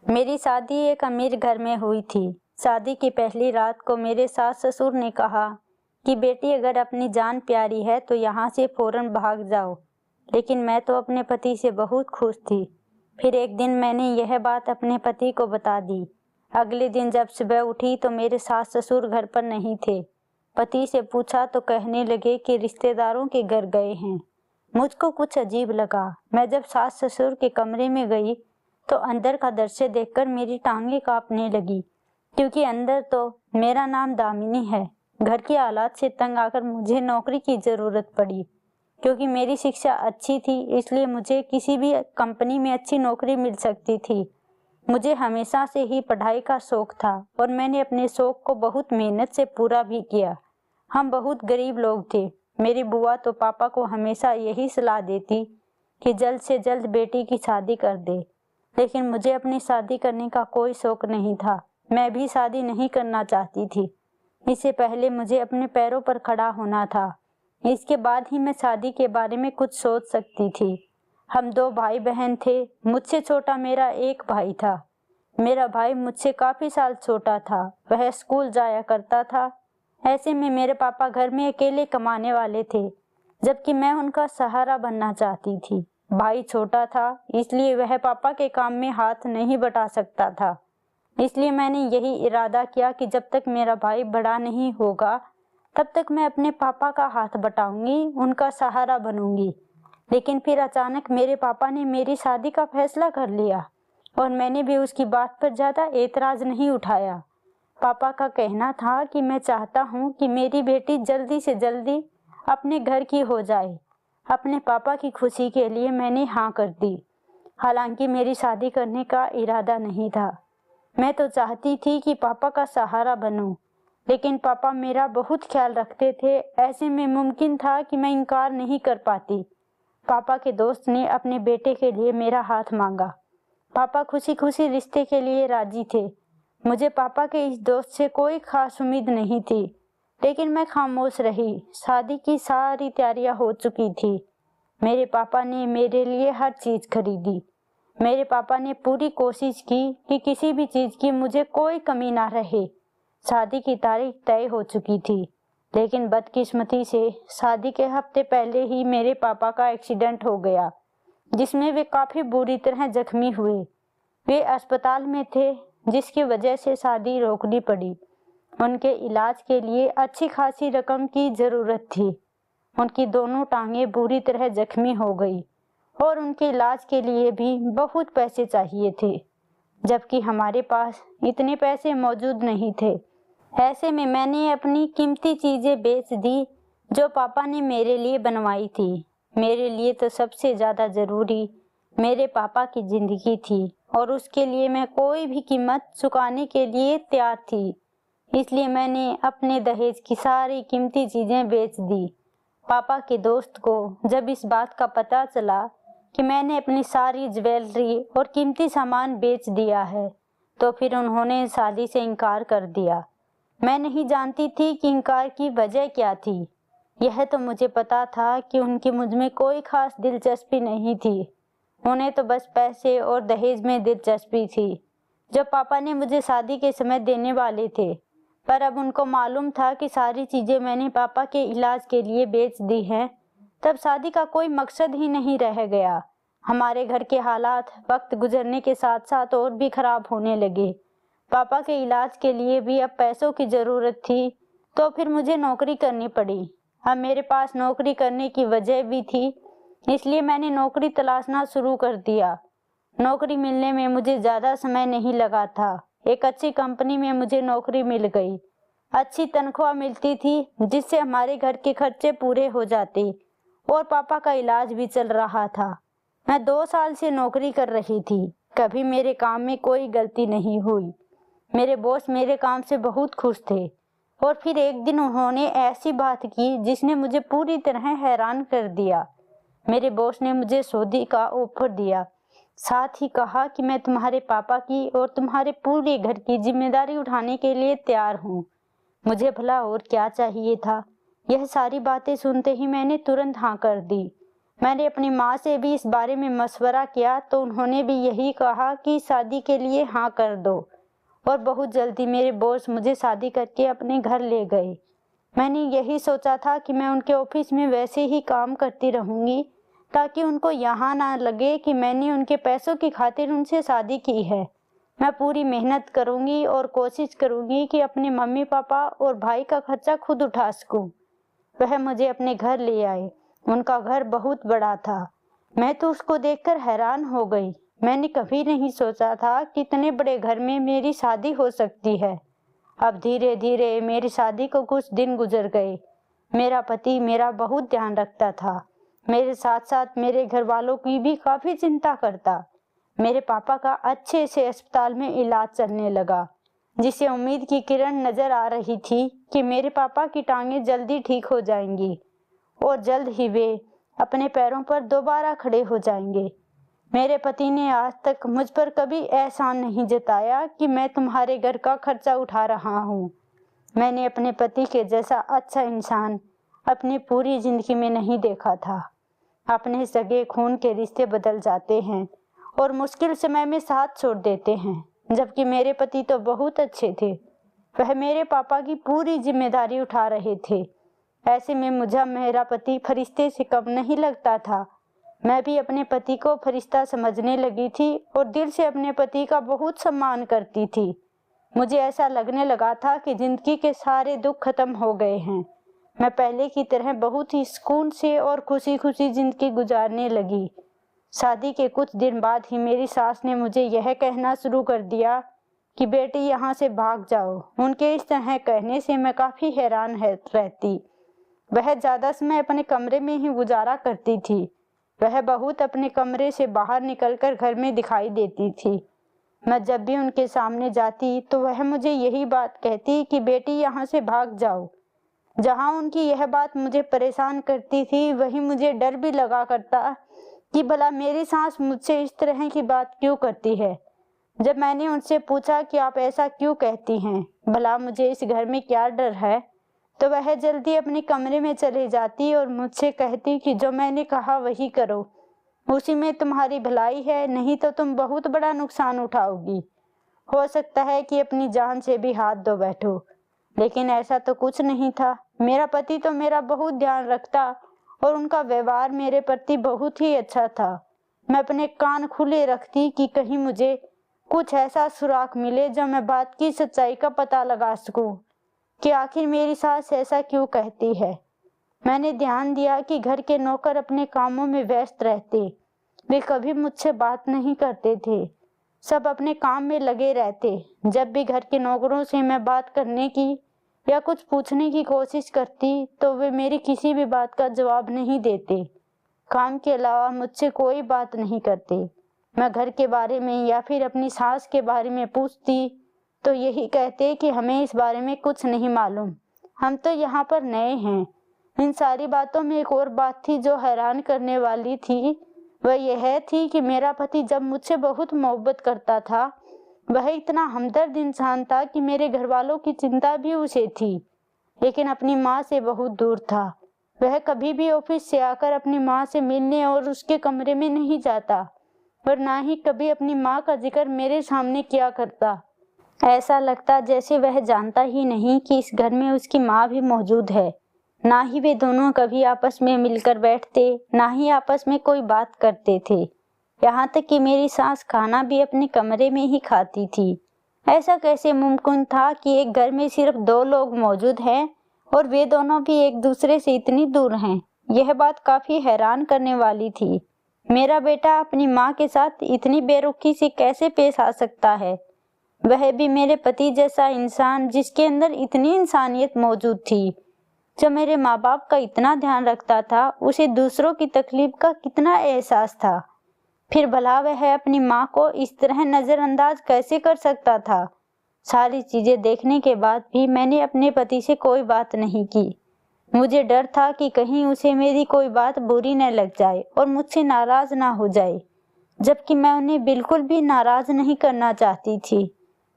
मेरी शादी एक अमीर घर में हुई थी। शादी की पहली रात को मेरे सास ससुर ने कहा कि बेटी अगर अपनी जान प्यारी है तो यहाँ से फौरन भाग जाओ, लेकिन मैं तो अपने पति से बहुत खुश थी। फिर एक दिन मैंने यह बात अपने पति को बता दी। अगले दिन जब सुबह उठी तो मेरे सास ससुर घर पर नहीं थे। पति से पूछा तो कहने लगे कि रिश्तेदारों के घर गए हैं। मुझको कुछ अजीब लगा। मैं जब सास ससुर के कमरे में गई तो अंदर का दृश्य देखकर मेरी टांगें कांपने लगी, क्योंकि अंदर तो मेरा नाम दामिनी है। घर की हालात से तंग आकर मुझे नौकरी की ज़रूरत पड़ी। क्योंकि मेरी शिक्षा अच्छी थी, इसलिए मुझे किसी भी कंपनी में अच्छी नौकरी मिल सकती थी। मुझे हमेशा से ही पढ़ाई का शौक था और मैंने अपने शौक को बहुत मेहनत से पूरा भी किया। हम बहुत गरीब लोग थे। मेरी बुआ तो पापा को हमेशा यही सलाह देती कि जल्द से जल्द बेटी की शादी कर दे, लेकिन मुझे अपनी शादी करने का कोई शौक नहीं था। मैं भी शादी नहीं करना चाहती थी। इससे पहले मुझे अपने पैरों पर खड़ा होना था। इसके बाद ही मैं शादी के बारे में कुछ सोच सकती थी। हम 2 भाई बहन थे। मुझसे छोटा मेरा एक भाई था। मेरा भाई मुझसे काफ़ी साल छोटा था। वह स्कूल जाया करता था। ऐसे में मेरे पापा घर में अकेले कमाने वाले थे, जबकि मैं उनका सहारा बनना चाहती थी। भाई छोटा था, इसलिए वह पापा के काम में हाथ नहीं बटा सकता था। इसलिए मैंने यही इरादा किया कि जब तक मेरा भाई बड़ा नहीं होगा तब तक मैं अपने पापा का हाथ बटाऊंगी, उनका सहारा बनूंगी। लेकिन फिर अचानक मेरे पापा ने मेरी शादी का फैसला कर लिया और मैंने भी उसकी बात पर ज़्यादा एतराज़ नहीं उठाया। पापा का कहना था कि मैं चाहता हूँ कि मेरी बेटी जल्दी से जल्दी अपने घर की हो जाए। अपने पापा की खुशी के लिए मैंने हाँ कर दी। हालांकि मेरी शादी करने का इरादा नहीं था। मैं तो चाहती थी कि पापा का सहारा बनूं, लेकिन पापा मेरा बहुत ख्याल रखते थे। ऐसे में मुमकिन था कि मैं इनकार नहीं कर पाती। पापा के दोस्त ने अपने बेटे के लिए मेरा हाथ मांगा। पापा खुशी खुशी रिश्ते के लिए राजी थे। मुझे पापा के इस दोस्त से कोई खास उम्मीद नहीं थी, लेकिन मैं खामोश रही। शादी की सारी तैयारियां हो चुकी थी। मेरे पापा ने मेरे लिए हर चीज़ खरीदी। मेरे पापा ने पूरी कोशिश की कि किसी भी चीज़ की मुझे कोई कमी ना रहे। शादी की तारीख तय हो चुकी थी, लेकिन बदकिस्मती से शादी के हफ्ते पहले ही मेरे पापा का एक्सीडेंट हो गया, जिसमें वे काफ़ी बुरी तरह जख्मी हुए। वे अस्पताल में थे, जिसकी वजह से शादी रोकनी पड़ी। उनके इलाज के लिए अच्छी खासी रकम की ज़रूरत थी। उनकी दोनों टांगें बुरी तरह जख्मी हो गई और उनके इलाज के लिए भी बहुत पैसे चाहिए थे, जबकि हमारे पास इतने पैसे मौजूद नहीं थे। ऐसे में मैंने अपनी कीमती चीज़ें बेच दी जो पापा ने मेरे लिए बनवाई थी। मेरे लिए तो सबसे ज़्यादा ज़रूरी मेरे पापा की ज़िंदगी थी और उसके लिए मैं कोई भी कीमत चुकाने के लिए तैयार थी। इसलिए मैंने अपने दहेज की सारी कीमती चीज़ें बेच दी। पापा के दोस्त को जब इस बात का पता चला कि मैंने अपनी सारी ज्वेलरी और कीमती सामान बेच दिया है, तो फिर उन्होंने शादी से इनकार कर दिया। मैं नहीं जानती थी कि इनकार की वजह क्या थी। यह तो मुझे पता था कि उनकी मुझ में कोई खास दिलचस्पी नहीं थी। उन्हें तो बस पैसे और दहेज में दिलचस्पी थी, जो पापा ने मुझे शादी के समय देने वाले थे। पर अब उनको मालूम था कि सारी चीज़ें मैंने पापा के इलाज के लिए बेच दी हैं। तब शादी का कोई मकसद ही नहीं रह गया। हमारे घर के हालात वक्त गुजरने के साथ साथ और भी खराब होने लगे। पापा के इलाज के लिए भी अब पैसों की ज़रूरत थी, तो फिर मुझे नौकरी करनी पड़ी। अब मेरे पास नौकरी करने की वजह भी थी, इसलिए मैंने नौकरी तलाशना शुरू कर दिया। नौकरी मिलने में मुझे ज़्यादा समय नहीं लगा था। एक अच्छी कंपनी में मुझे नौकरी मिल गई। अच्छी तनख्वाह मिलती थी, जिससे हमारे घर के खर्चे पूरे हो जाते और पापा का इलाज भी चल रहा था। मैं 2 साल से नौकरी कर रही थी। कभी मेरे काम में कोई गलती नहीं हुई। मेरे बॉस मेरे काम से बहुत खुश थे। और फिर एक दिन उन्होंने ऐसी बात की जिसने मुझे पूरी तरह हैरान कर दिया। मेरे बॉस ने मुझे सौदी का ऑफर दिया। साथ ही कहा कि मैं तुम्हारे पापा की और तुम्हारे पूरे घर की जिम्मेदारी उठाने के लिए तैयार हूँ। मुझे भला और क्या चाहिए था। यह सारी बातें सुनते ही मैंने तुरंत हाँ कर दी। मैंने अपनी माँ से भी इस बारे में मशवरा किया तो उन्होंने भी यही कहा कि शादी के लिए हाँ कर दो, और बहुत जल्दी मेरे बॉस मुझे शादी करके अपने घर ले गए। मैंने यही सोचा था कि मैं उनके ऑफिस में वैसे ही काम करती रहूँगी ताकि उनको यहाँ ना लगे कि मैंने उनके पैसों की खातिर उनसे शादी की है। मैं पूरी मेहनत करूँगी और कोशिश करूँगी कि अपने मम्मी पापा और भाई का खर्चा खुद उठा सकूँ। वह मुझे अपने घर ले आए। उनका घर बहुत बड़ा था। मैं तो उसको देखकर हैरान हो गई। मैंने कभी नहीं सोचा था कि इतने बड़े घर में मेरी शादी हो सकती है। अब धीरे धीरे मेरी शादी को कुछ दिन गुजर गए। मेरा पति मेरा बहुत ध्यान रखता था। मेरे साथ साथ मेरे घर वालों की भी काफ़ी चिंता करता। मेरे पापा का अच्छे से अस्पताल में इलाज चलने लगा, जिससे उम्मीद की किरण नज़र आ रही थी कि मेरे पापा की टांगें जल्दी ठीक हो जाएंगी और जल्द ही वे अपने पैरों पर दोबारा खड़े हो जाएंगे। मेरे पति ने आज तक मुझ पर कभी एहसान नहीं जताया कि मैं तुम्हारे घर का खर्चा उठा रहा हूँ। मैंने अपने पति के जैसा अच्छा इंसान अपनी पूरी जिंदगी में नहीं देखा था। अपने सगे खून के रिश्ते बदल जाते हैं और मुश्किल समय में साथ छोड़ देते हैं, जबकि मेरे पति तो बहुत अच्छे थे। वह मेरे पापा की पूरी जिम्मेदारी उठा रहे थे। ऐसे में मुझे मेरा पति फरिश्ते से कम नहीं लगता था। मैं भी अपने पति को फरिश्ता समझने लगी थी और दिल से अपने पति का बहुत सम्मान करती थी। मुझे ऐसा लगने लगा था कि जिंदगी के सारे दुख खत्म हो गए हैं। मैं पहले की तरह बहुत ही सुकून से और खुशी खुशी जिंदगी गुजारने लगी। शादी के कुछ दिन बाद ही मेरी सास ने मुझे यह कहना शुरू कर दिया कि बेटी यहाँ से भाग जाओ। उनके इस तरह कहने से मैं काफ़ी हैरान रहती। वह ज़्यादा समय अपने कमरे में ही गुजारा करती थी। वह बहुत अपने कमरे से बाहर निकलकर घर में दिखाई देती थी। मैं जब भी उनके सामने जाती तो वह मुझे यही बात कहती कि बेटी यहाँ से भाग जाओ। जहाँ उनकी यह बात मुझे परेशान करती थी, वहीं मुझे डर भी लगा करता कि भला मेरी सास मुझसे इस तरह की बात क्यों करती है। जब मैंने उनसे पूछा कि आप ऐसा क्यों कहती हैं, भला मुझे इस घर में क्या डर है, तो वह जल्दी अपने कमरे में चले जाती और मुझसे कहती कि जो मैंने कहा वही करो, उसी में तुम्हारी भलाई है, नहीं तो तुम बहुत बड़ा नुकसान उठाओगी। हो सकता है कि अपनी जान से भी हाथ धो बैठो। लेकिन ऐसा तो कुछ नहीं था। मेरा पति तो मेरा बहुत ध्यान रखता और उनका व्यवहार मेरे प्रति बहुत ही अच्छा था। मैं अपने कान खुले रखती कि कहीं मुझे कुछ ऐसा सुराग मिले जो मैं बात की सच्चाई का पता लगा सकूं कि आखिर मेरी सास ऐसा क्यों कहती है। मैंने ध्यान दिया कि घर के नौकर अपने कामों में व्यस्त रहते। वे कभी मुझसे बात नहीं करते थे, सब अपने काम में लगे रहते। जब भी घर के नौकरों से मैं बात करने की या कुछ पूछने की कोशिश करती तो वे मेरी किसी भी बात का जवाब नहीं देते। काम के अलावा मुझसे कोई बात नहीं करते। मैं घर के बारे में या फिर अपनी सास के बारे में पूछती तो यही कहते कि हमें इस बारे में कुछ नहीं मालूम, हम तो यहाँ पर नए हैं। इन सारी बातों में एक और बात थी जो हैरान करने वाली थी। वह यह थी कि मेरा पति जब मुझसे बहुत मोहब्बत करता था, वह इतना हमदर्द इंसान था कि मेरे घर वालों की चिंता भी उसे थी, लेकिन अपनी माँ से बहुत दूर था। वह कभी भी ऑफिस से आकर अपनी माँ से मिलने और उसके कमरे में नहीं जाता, और ना ही कभी अपनी माँ का जिक्र मेरे सामने किया करता। ऐसा लगता जैसे वह जानता ही नहीं कि इस घर में उसकी माँ भी मौजूद है। ना ही वे दोनों कभी आपस में मिलकर बैठते, ना ही आपस में कोई बात करते थे। यहाँ तक कि मेरी सास खाना भी अपने कमरे में ही खाती थी। ऐसा कैसे मुमकिन था कि एक घर में सिर्फ 2 लोग मौजूद हैं और वे दोनों भी एक दूसरे से इतनी दूर हैं। यह बात काफ़ी हैरान करने वाली थी। मेरा बेटा अपनी माँ के साथ इतनी बेरुखी से कैसे पेश आ सकता है, वह भी मेरे पति जैसा इंसान जिसके अंदर इतनी इंसानियत मौजूद थी। जो मेरे माँ बाप का इतना ध्यान रखता था, उसे दूसरों की तकलीफ का कितना एहसास था। फिर भला वह अपनी माँ को इस तरह नज़रअंदाज कैसे कर सकता था। सारी चीज़ें देखने के बाद भी मैंने अपने पति से कोई बात नहीं की। मुझे डर था कि कहीं उसे मेरी कोई बात बुरी न लग जाए और मुझसे नाराज़ ना हो जाए, जबकि मैं उन्हें बिल्कुल भी नाराज़ नहीं करना चाहती थी।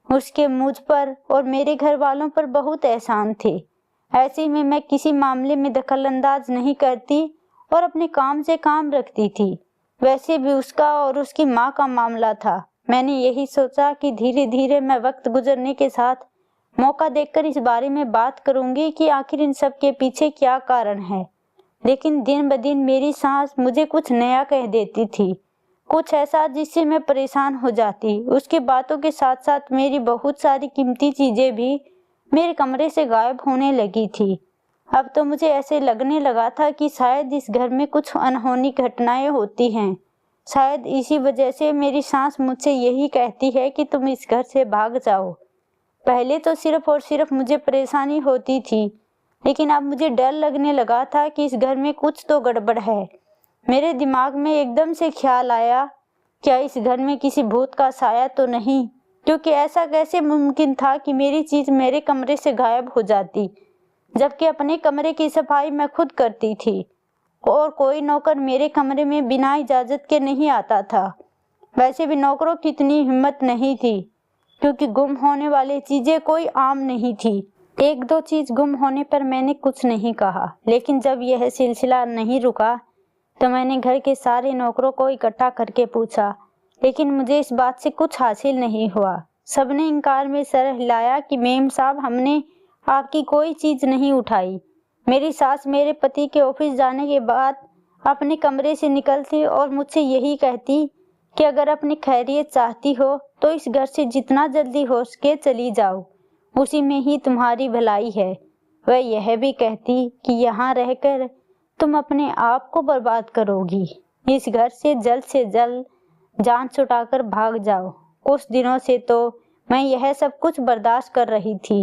उसके मुझ पर और मेरे घर वालों पर बहुत एहसान थे। ऐसे में मैं किसी मामले में दखल अंदाज नहीं करती और अपने काम से काम रखती थी। वैसे भी उसका और उसकी माँ का मामला था। मैंने यही सोचा कि धीरे धीरे मैं वक्त गुजरने के साथ मौका देखकर इस बारे में बात करूंगी कि आखिर इन सब के पीछे क्या कारण है। लेकिन दिन ब दिन मेरी सांस मुझे कुछ नया कह देती थी, कुछ ऐसा जिससे मैं परेशान हो जाती। उसकी बातों के साथ साथ मेरी बहुत सारी कीमती चीजें भी मेरे कमरे से गायब होने लगी थी। अब तो मुझे ऐसे लगने लगा था कि शायद इस घर में कुछ अनहोनी घटनाएं होती हैं। शायद इसी वजह से मेरी सांस मुझसे यही कहती है कि तुम इस घर से भाग जाओ। पहले तो सिर्फ और सिर्फ मुझे परेशानी होती थी, लेकिन अब मुझे डर लगने लगा था कि इस घर में कुछ तो गड़बड़ है। मेरे दिमाग में एकदम से ख्याल आया, क्या इस घर में किसी भूत का साया तो नहीं? क्योंकि ऐसा कैसे मुमकिन था कि मेरी चीज मेरे कमरे से गायब हो जाती, जबकि अपने कमरे की सफाई मैं खुद करती थी और कोई नौकर मेरे कमरे में बिना इजाजत के नहीं आता था। वैसे भी नौकरों की इतनी हिम्मत नहीं थी, क्योंकि गुम होने वाली चीजें कोई आम नहीं थी। एक दो चीज गुम होने पर मैंने कुछ नहीं कहा, लेकिन जब यह सिलसिला नहीं रुका तो मैंने घर के सारे नौकरों को इकट्ठा करके पूछा, लेकिन मुझे इस बात से कुछ हासिल नहीं हुआ। सबने इनकार में सर हिलाया कि मेम साहब, हमने आपकी कोई चीज नहीं उठाई। मेरी सास मेरे पति के ऑफिस जाने के बाद अपने कमरे से निकलती और मुझसे यही कहती कि अगर अपनी खैरियत चाहती हो तो इस घर से जितना जल्दी हो सके चली जाओ, उसी में ही तुम्हारी भलाई है। वह यह भी कहती कि यहाँ रहकर तुम अपने आप को बर्बाद करोगी। इस घर से जल्द जान छुड़ाकर भाग जाओ। कुछ दिनों से तो मैं यह सब कुछ बर्दाश्त कर रही थी,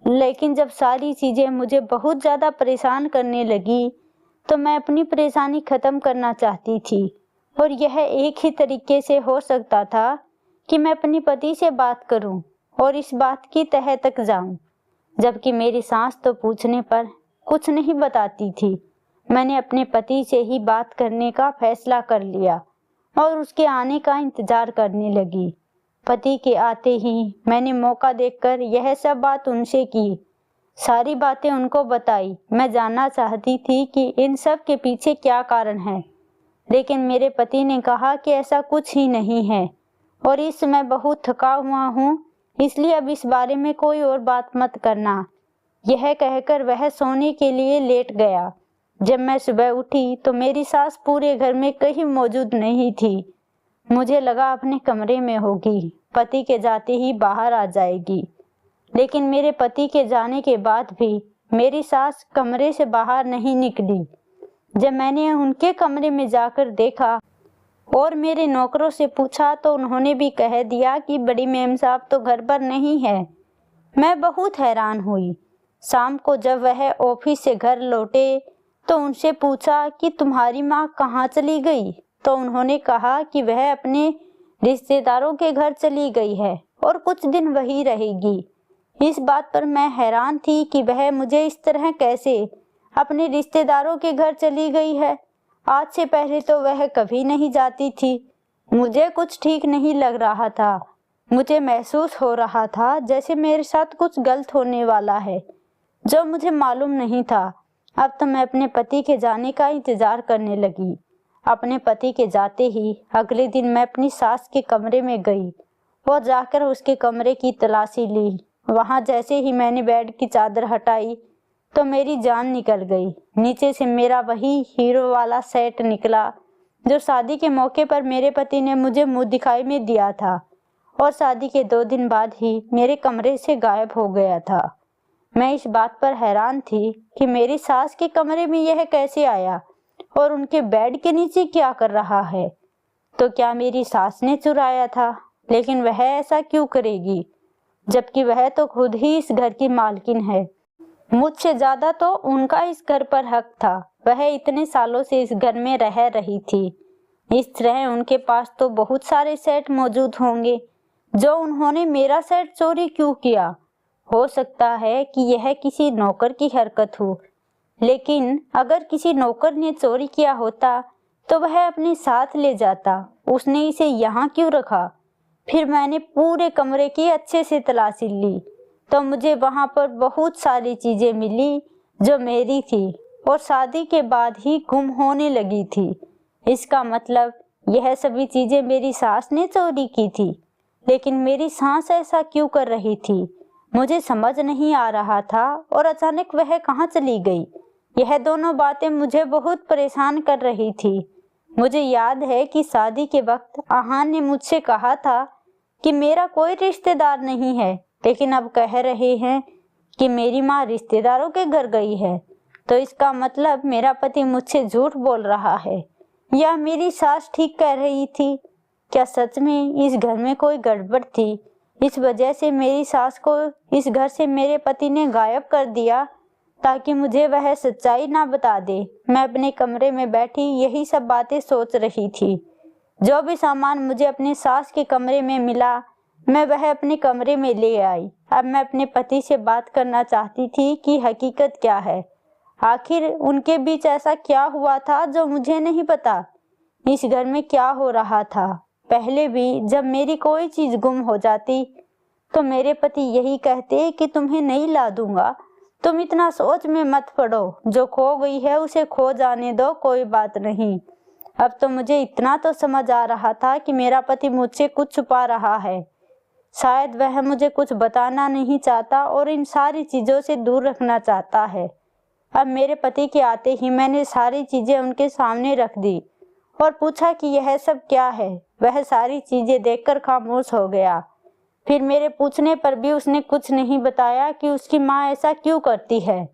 लेकिन जब सारी चीजें मुझे बहुत ज्यादा परेशान करने लगी तो मैं अपनी परेशानी खत्म करना चाहती थी, और यह एक ही तरीके से हो सकता था कि मैं अपने पति से बात करूं और इस बात की तह तक जाऊं। जबकि मेरी सास तो पूछने पर कुछ नहीं बताती थी। मैंने अपने पति से ही बात करने का फैसला कर लिया और उसके आने का इंतजार करने लगी। पति के आते ही मैंने मौका देखकर यह सब बात उनसे की, सारी बातें उनको बताई। मैं जानना चाहती थी कि इन सब के पीछे क्या कारण है, लेकिन मेरे पति ने कहा कि ऐसा कुछ ही नहीं है और इस समय बहुत थका हुआ हूँ, इसलिए अब इस बारे में कोई और बात मत करना। यह कहकर वह सोने के लिए लेट गया। जब मैं सुबह उठी तो मेरी सास पूरे घर में कहीं मौजूद नहीं थी। मुझे लगा अपने कमरे में होगी, पति के जाते ही बाहर आ जाएगी। लेकिन मेरे पति के जाने के बाद भी मेरी सास कमरे से बाहर नहीं निकली। जब मैंने उनके कमरे में जाकर देखा और मेरे नौकरों से पूछा तो उन्होंने भी कह दिया कि बड़ी मेम साहब तो घर पर नहीं है। मैं बहुत हैरान हुई। शाम को जब वह ऑफिस से घर लौटे तो उनसे पूछा कि तुम्हारी माँ कहाँ चली गई, तो उन्होंने कहा कि वह अपने रिश्तेदारों के घर चली गई है और कुछ दिन वही रहेगी। इस बात पर मैं हैरान थी कि वह मुझे इस तरह कैसे अपने रिश्तेदारों के घर चली गई है। आज से पहले तो वह कभी नहीं जाती थी। मुझे कुछ ठीक नहीं लग रहा था। मुझे महसूस हो रहा था जैसे मेरे साथ कुछ गलत होने वाला है, जो मुझे मालूम नहीं था। अब तो मैं अपने पति के जाने का इंतजार करने लगी। अपने पति के जाते ही अगले दिन मैं अपनी सास के कमरे में गई और जाकर उसके कमरे की तलाशी ली। वहां जैसे ही मैंने बेड की चादर हटाई तो मेरी जान निकल गई। नीचे से मेरा वही हीरो वाला सेट निकला जो शादी के मौके पर मेरे पति ने मुझे मुंह दिखाई में दिया था, और शादी के 2 दिन बाद ही मेरे कमरे से गायब हो गया था। मैं इस बात पर हैरान थी कि मेरी सास के कमरे में यह कैसे आया और उनके बेड के नीचे क्या कर रहा है। तो क्या मेरी सास ने चुराया था? लेकिन वह ऐसा क्यों करेगी, जबकि वह तो खुद ही इस घर की मालकिन है। मुझसे ज्यादा तो उनका इस घर पर हक था। वह इतने सालों से इस घर में रह रही थी। इस तरह उनके पास तो बहुत सारे सेट मौजूद होंगे। जो उन्होंने मेरा सेट चोरी क्यों किया? हो सकता है कि यह किसी नौकर की हरकत हो, लेकिन अगर किसी नौकर ने चोरी किया होता तो वह अपने साथ ले जाता। उसने इसे यहाँ क्यों रखा? फिर मैंने पूरे कमरे की अच्छे से तलाशी ली तो मुझे वहां पर बहुत सारी चीजें मिली जो मेरी थी और शादी के बाद ही गुम होने लगी थी। इसका मतलब यह सभी चीजें मेरी सास ने चोरी की थी। लेकिन मेरी सास ऐसा क्यों कर रही थी, मुझे समझ नहीं आ रहा था। और अचानक वह कहाँ चली गई, यह दोनों बातें मुझे बहुत परेशान कर रही थी। मुझे याद है कि शादी के वक्त आहान ने मुझसे कहा था कि मेरा कोई रिश्तेदार नहीं है, लेकिन अब कह रहे हैं कि मेरी माँ रिश्तेदारों के घर गई है। तो इसका मतलब मेरा पति मुझसे झूठ बोल रहा है या मेरी सास ठीक कह रही थी। क्या सच में इस घर में कोई गड़बड़ थी? इस वजह से मेरी सास को इस घर से मेरे पति ने गायब कर दिया ताकि मुझे वह सच्चाई ना बता दे। मैं अपने कमरे में बैठी यही सब बातें सोच रही थी। जो भी सामान मुझे अपने सास के कमरे में मिला, मैं वह अपने कमरे में ले आई। अब मैं अपने पति से बात करना चाहती थी कि हकीकत क्या है, आखिर उनके बीच ऐसा क्या हुआ था जो मुझे नहीं पता। इस घर में क्या हो रहा था? पहले भी जब मेरी कोई चीज गुम हो जाती तो मेरे पति यही कहते कि तुम्हें नहीं ला दूंगा, तुम इतना सोच में मत पड़ो, जो खो गई है उसे खो जाने दो, कोई बात नहीं। अब तो मुझे इतना तो समझ आ रहा था कि मेरा पति मुझसे कुछ छुपा रहा है। शायद वह मुझे कुछ बताना नहीं चाहता और इन सारी चीजों से दूर रखना चाहता है। अब मेरे पति के आते ही मैंने सारी चीजें उनके सामने रख दी और पूछा कि यह सब क्या है। वह सारी चीजें देखकर खामोश हो गया। फिर मेरे पूछने पर भी उसने कुछ नहीं बताया कि उसकी माँ ऐसा क्यों करती है।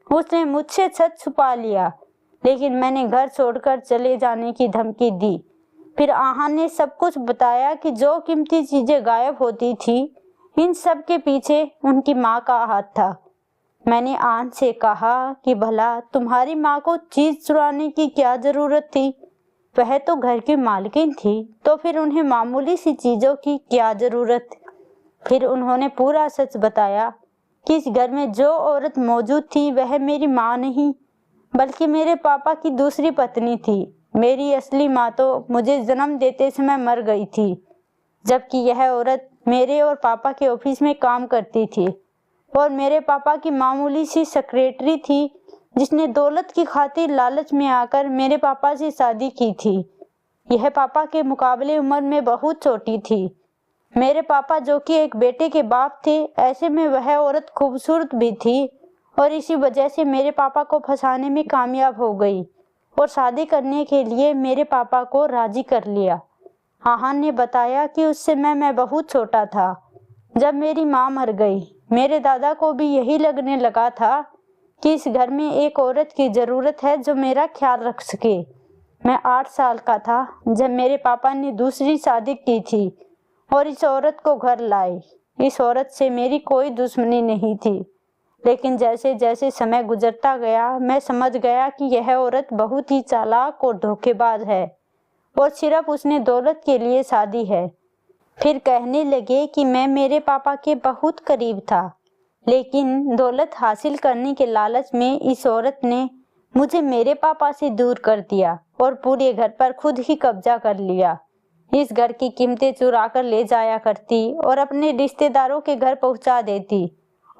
उसने मुझसे सच छुपा लिया, लेकिन मैंने घर छोड़कर चले जाने की धमकी दी। फिर आहान ने सब कुछ बताया कि जो कीमती चीजें गायब होती थी, इन सब के पीछे उनकी माँ का हाथ था। मैंने आहान से कहा कि भला तुम्हारी माँ को चीज चुराने की क्या जरूरत थी? वह तो घर की मालकिन थी, तो फिर उन्हें मामूली सी चीजों की क्या जरूरत? फिर उन्होंने पूरा सच बताया कि इस घर में जो औरत मौजूद थी वह मेरी माँ नहीं, बल्कि मेरे पापा की दूसरी पत्नी थी। मेरी असली माँ तो मुझे जन्म देते समय मर गई थी, जबकि यह औरत मेरे और पापा के ऑफिस में काम करती थी और मेरे पापा की मामूली सी सेक्रेटरी थी, जिसने दौलत की खातिर लालच में आकर मेरे पापा से शादी की थी। यह पापा के मुकाबले उम्र में बहुत छोटी थी। मेरे पापा जो कि एक बेटे के बाप थे, ऐसे में वह औरत खूबसूरत भी थी और इसी वजह से मेरे पापा को फंसाने में कामयाब हो गई और शादी करने के लिए मेरे पापा को राजी कर लिया। आहान ने बताया कि उस समय मैं बहुत छोटा था जब मेरी माँ मर गई। मेरे दादा को भी यही लगने लगा था कि इस घर में एक औरत की जरूरत है जो मेरा ख्याल रख सके। मैं 8 साल का था जब मेरे पापा ने दूसरी शादी की थी और इस औरत को घर लाए। इस औरत से मेरी कोई दुश्मनी नहीं थी, लेकिन जैसे जैसे समय गुजरता गया मैं समझ गया कि यह औरत बहुत ही चालाक और धोखेबाज है और सिर्फ उसने दौलत के लिए शादी है। फिर कहने लगे कि मैं मेरे पापा के बहुत करीब था, लेकिन दौलत हासिल करने के लालच में इस औरत ने मुझे मेरे पापा से दूर कर दिया और पूरे घर पर खुद ही कब्जा कर लिया। इस घर की कीमतें चुरा कर ले जाया करती और अपने रिश्तेदारों के घर पहुंचा देती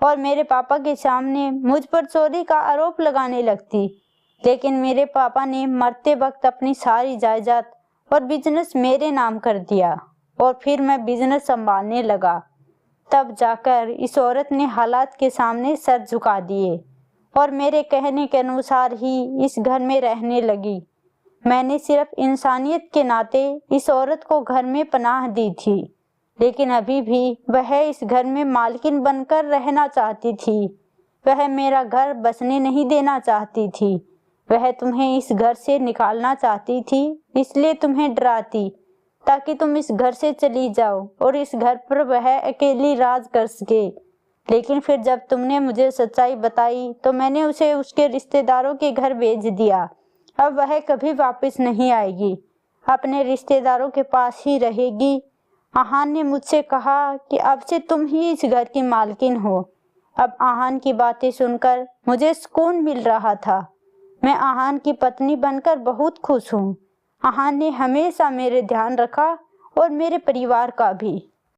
और मेरे पापा के सामने मुझ पर चोरी का आरोप लगाने लगती। लेकिन मेरे पापा ने मरते वक्त अपनी सारी जायदाद और बिजनेस मेरे नाम कर दिया और फिर मैं बिजनेस संभालने लगा। तब जाकर इस औरत ने हालात के सामने सर झुका दिए और मेरे कहने के अनुसार ही इस घर में रहने लगी। मैंने सिर्फ इंसानियत के नाते इस औरत को घर में पनाह दी थी, लेकिन अभी भी वह इस घर में मालकिन बनकर रहना चाहती थी। वह मेरा घर बसने नहीं देना चाहती थी। वह तुम्हें इस घर से निकालना चाहती थी, इसलिए तुम्हें डराती ताकि तुम इस घर से चली जाओ और इस घर पर वह अकेली राज कर सके। लेकिन फिर जब तुमने मुझे सच्चाई बताई तो मैंने उसे उसके रिश्तेदारों के घर भेज दिया। अब वह कभी वापस नहीं आएगी, अपने रिश्तेदारों के पास ही रहेगी। आहान ने मुझसे कहा कि अब से तुम ही इस घर की मालकिन हो। अब आहान की बातें सुनकर मुझे सुकून मिल रहा था। मैं आहान की पत्नी बनकर बहुत खुश हूँ। आहान ने हमेशा मेरे ध्यान रखा और मेरे परिवार का भी।